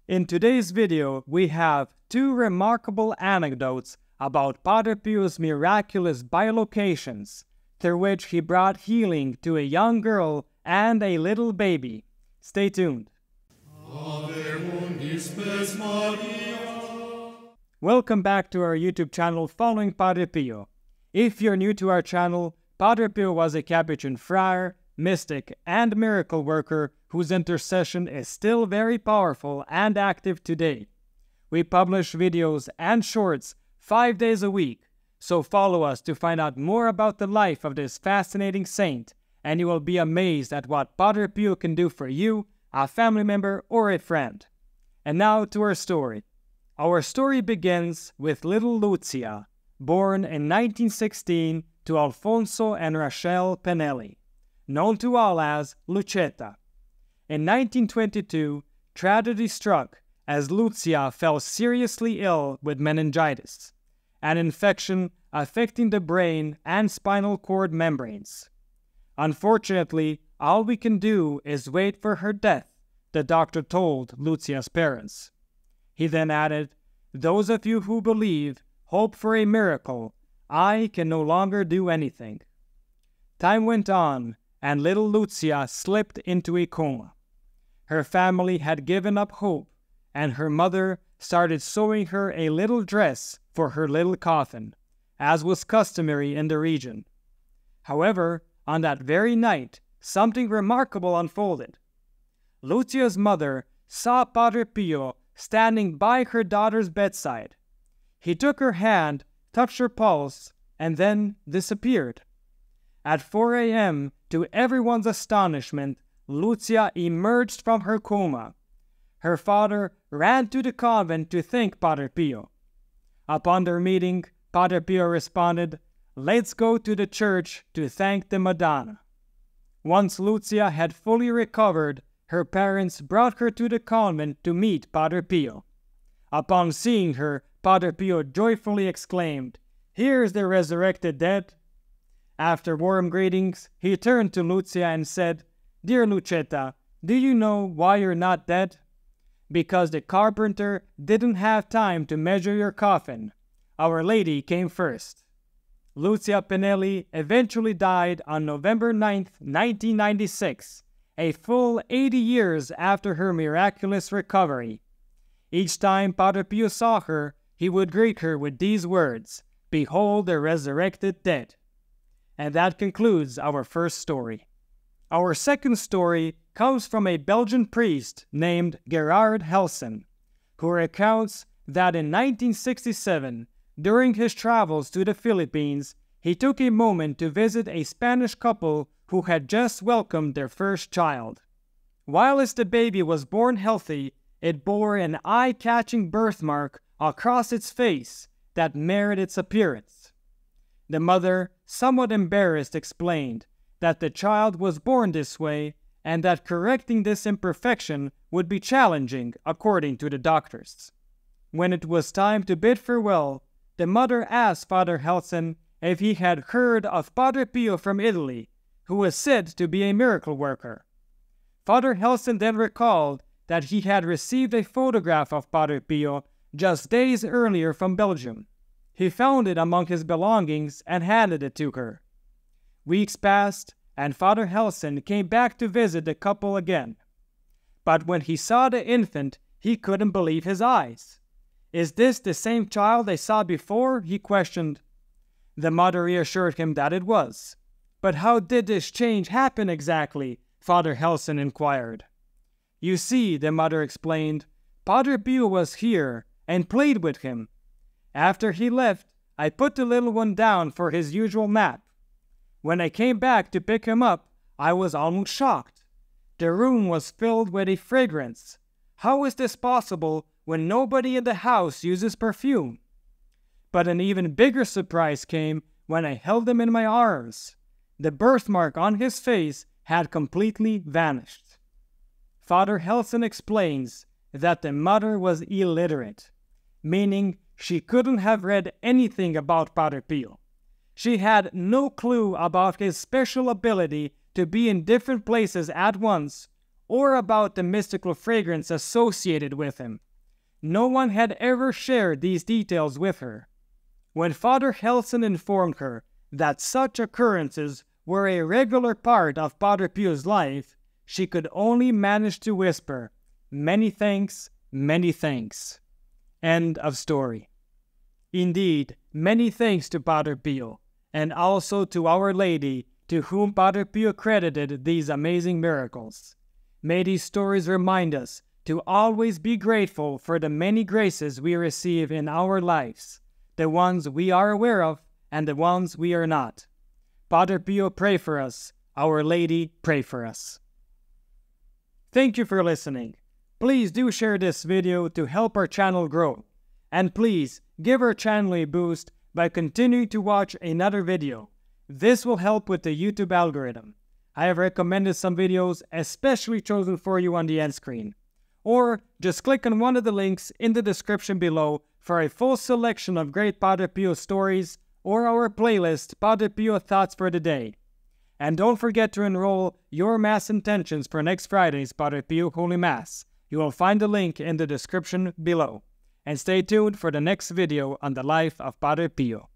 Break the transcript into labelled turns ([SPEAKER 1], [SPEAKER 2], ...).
[SPEAKER 1] In today's video, we have two remarkable anecdotes about Padre Pio's miraculous bilocations, through which he brought healing to a young girl and a little baby. Stay tuned. Welcome back to our YouTube channel following Padre Pio. If you're new to our channel, Padre Pio was a Capuchin friar, mystic, and miracle worker whose intercession is still very powerful and active today. We publish videos and shorts 5 days a week, so follow us to find out more about the life of this fascinating saint, and you will be amazed at what Padre Pio can do for you, a family member, or a friend. And now to our story. Our story begins with little Lucia, born in 1916 to Alfonso and Rachele Pennelli, known to all as Lucietta. In 1922, tragedy struck as Lucia fell seriously ill with meningitis, an infection affecting the brain and spinal cord membranes. Unfortunately, all we can do is wait for her death, the doctor told Lucia's parents. He then added, "Those of you who believe, hope for a miracle. I can no longer do anything." Time went on, and little Lucia slipped into a coma. Her family had given up hope, and her mother started sewing her a little dress for her little coffin, as was customary in the region. However, on that very night, something remarkable unfolded. Lucia's mother saw Padre Pio standing by her daughter's bedside. He took her hand, touched her pulse, and then disappeared. At 4 a.m., to everyone's astonishment, Lucia emerged from her coma. Her father ran to the convent to thank Padre Pio. Upon their meeting, Padre Pio responded, "Let's go to the church to thank the Madonna." Once Lucia had fully recovered, her parents brought her to the convent to meet Padre Pio. Upon seeing her, Padre Pio joyfully exclaimed, "Here's the resurrected dead." After warm greetings, he turned to Lucia and said, "Dear Lucietta, do you know why you're not dead? Because the carpenter didn't have time to measure your coffin. Our Lady came first." Lucia Pennelli eventually died on November 9th, 1996, a full 80 years after her miraculous recovery. Each time Padre Pio saw her, he would greet her with these words, "Behold the resurrected dead." And that concludes our first story. Our second story comes from a Belgian priest named Gerard Helsen, who recounts that in 1967, during his travels to the Philippines, he took a moment to visit a Spanish couple who had just welcomed their first child. Whilst the baby was born healthy, it bore an eye-catching birthmark across its face that marred its appearance. The mother, somewhat embarrassed, explained that the child was born this way and that correcting this imperfection would be challenging, according to the doctors. When it was time to bid farewell, the mother asked Father Helsen if he had heard of Padre Pio from Italy, who was said to be a miracle worker. Father Helsen then recalled that he had received a photograph of Padre Pio just days earlier from Belgium. He found it among his belongings and handed it to her. Weeks passed, and Father Helsen came back to visit the couple again. But when he saw the infant, he couldn't believe his eyes. "Is this the same child I saw before?" he questioned. The mother reassured him that it was. "But how did this change happen exactly?" Father Helsen inquired. "You see," the mother explained, "Padre Pio was here and played with him. After he left, I put the little one down for his usual nap. When I came back to pick him up, I was almost shocked. The room was filled with a fragrance. How is this possible when nobody in the house uses perfume? But an even bigger surprise came when I held him in my arms. The birthmark on his face had completely vanished." Father Helsen explains that the mother was illiterate, meaning she couldn't have read anything about Padre Pio. She had no clue about his special ability to be in different places at once or about the mystical fragrance associated with him. No one had ever shared these details with her. When Father Helson informed her that such occurrences were a regular part of Padre Pio's life, she could only manage to whisper, "Many thanks, many thanks." End of story. Indeed, many thanks to Padre Pio, and also to Our Lady, to whom Padre Pio credited these amazing miracles. May these stories remind us to always be grateful for the many graces we receive in our lives, the ones we are aware of and the ones we are not. Padre Pio, pray for us. Our Lady, pray for us. Thank you for listening. Please do share this video to help our channel grow. And please give our channel a boost by continuing to watch another video. This will help with the YouTube algorithm. I have recommended some videos especially chosen for you on the end screen. Or just click on one of the links in the description below for a full selection of great Padre Pio stories or our playlist Padre Pio Thoughts for the Day. And don't forget to enroll your Mass intentions for next Friday's Padre Pio Holy Mass. You will find the link in the description below. And stay tuned for the next video on the life of Padre Pio.